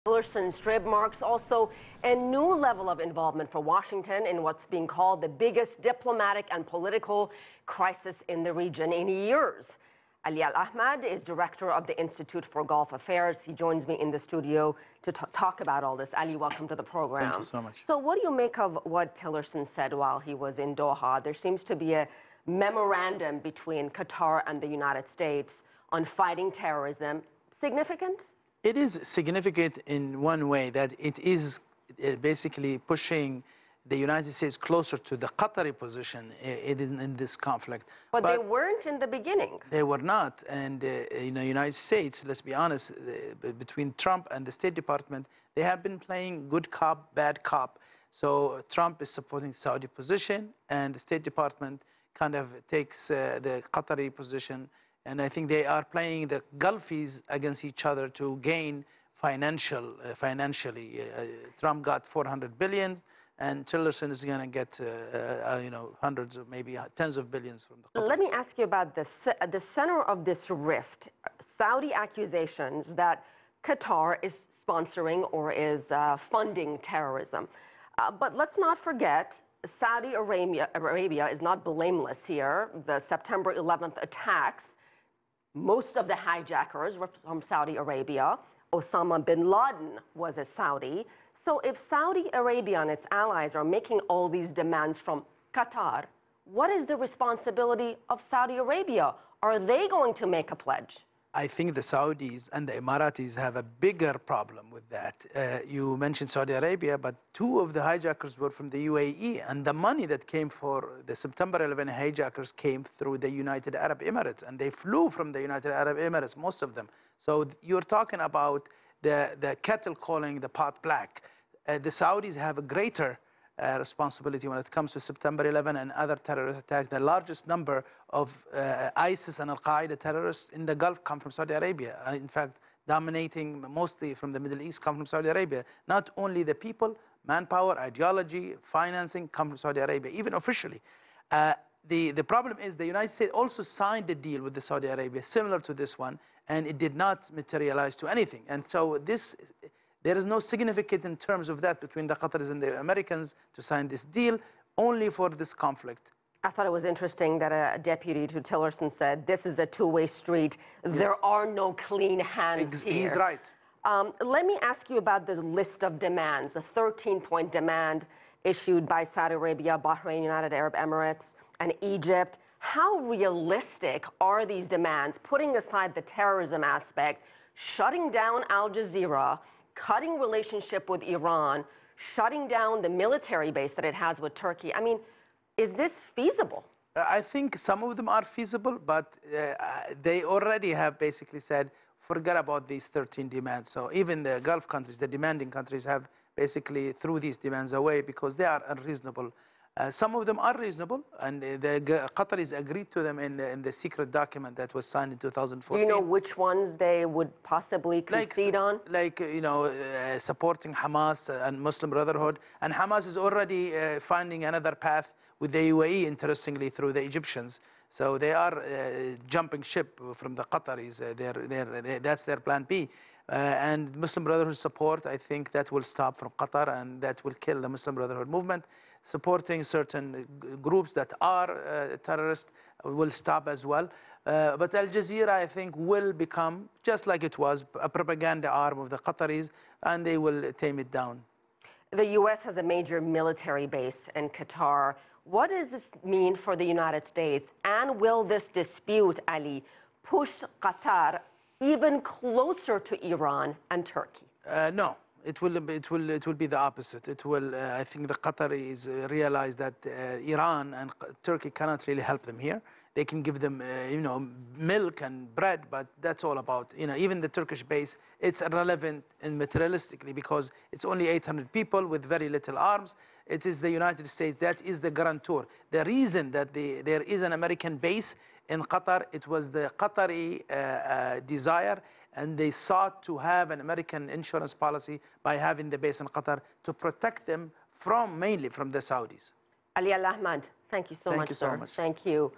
Tillerson strip marks also a new level of involvement for Washington in what's being called the biggest diplomatic and political crisis in the region in years. Al-Ahmed is director of the Institute for Gulf Affairs. He joins me in the studio to talk about all this. Ali, welcome to the program. Thank you so much. So what do you make of what Tillerson said while he was in Doha? There seems to be a memorandum between Qatar and the United States on fighting terrorism. Significant? It is significant in one way, that it is basically pushing the United States closer to the Qatari position in this conflict. But they weren't in the beginning. They were not. And United States, let's be honest, between Trump and the State Department, they have been playing good cop, bad cop. So Trump is supporting Saudi position, and the State Department kind of takes the Qatari position. And I think they are playing the Gulfies against each other to gain financially. Trump got $400 billion, and Tillerson is going to get hundreds of, maybe tens of billions from the Qataris. Let me ask you about the center of this rift. Saudi accusations that Qatar is sponsoring or is funding terrorism. But let's not forget, Saudi Arabia is not blameless here. The September 11th attacks, most of the hijackers were from Saudi Arabia. Osama bin Laden was a Saudi. So if Saudi Arabia and its allies are making all these demands from Qatar, what is the responsibility of Saudi Arabia? Are they going to make a pledge? I think the Saudis and the Emiratis have a bigger problem with that. You mentioned Saudi Arabia, but two of the hijackers were from the UAE, and the money that came for the September 11 hijackers came through the United Arab Emirates, and they flew from the United Arab Emirates, most of them. So you're talking about the kettle calling the pot black. The Saudis have a greater responsibility when it comes to September 11 and other terrorist attacks. The largest number of ISIS and Al-Qaeda terrorists in the Gulf come from Saudi Arabia. In fact, dominating mostly from the Middle East come from Saudi Arabia. Not only the people, manpower, ideology, financing come from Saudi Arabia, even officially. The problem is the United States also signed a deal with the Saudi Arabia similar to this one, and it did not materialize to anything. And so there is no significance in terms of that between the Qataris and the Americans to sign this deal only for this conflict. I thought it was interesting that a deputy to Tillerson said, this is a two-way street. Yes. There are no clean hands here. He's right. Let me ask you about the list of demands, the 13-point demand issued by Saudi Arabia, Bahrain, United Arab Emirates, and Egypt. How realistic are these demands, putting aside the terrorism aspect, shutting down Al Jazeera, cutting relationship with Iran, shutting down the military base that it has with Turkey? I mean, is this feasible? I think some of them are feasible, but they already have basically said, forget about these 13 demands. So even the Gulf countries, the demanding countries, have basically threw these demands away because they are unreasonable. Some of them are reasonable, and the Qataris agreed to them in the secret document that was signed in 2014. Do you know which ones they would possibly concede on? Like, supporting Hamas and Muslim Brotherhood. And Hamas is already finding another path with the UAE, interestingly, through the Egyptians. So they are jumping ship from the Qataris. That's their plan B. And Muslim Brotherhood support, I think that will stop from Qatar, and that will kill the Muslim Brotherhood movement. Supporting certain groups that are terrorist will stop as well. But Al Jazeera, I think, will become, just like it was, a propaganda arm of the Qataris, and they will tame it down. The U.S. has a major military base in Qatar. What does this mean for the United States? And will this dispute, Ali, push Qatar even closer to Iran and Turkey? No. It will be the opposite. It will. I think the Qataris realize that Iran and Turkey cannot really help them here. They can give them, milk and bread, but that's all about, even the Turkish base, it's irrelevant and materialistically because it's only 800 people with very little arms. It is the United States that is the guarantor. The reason that there is an American base in Qatar, it was the Qatari desire, and they sought to have an American insurance policy by having the base in Qatar to protect them mainly from the Saudis. Ali Al-Ahmed, thank you so much, sir. Thank you.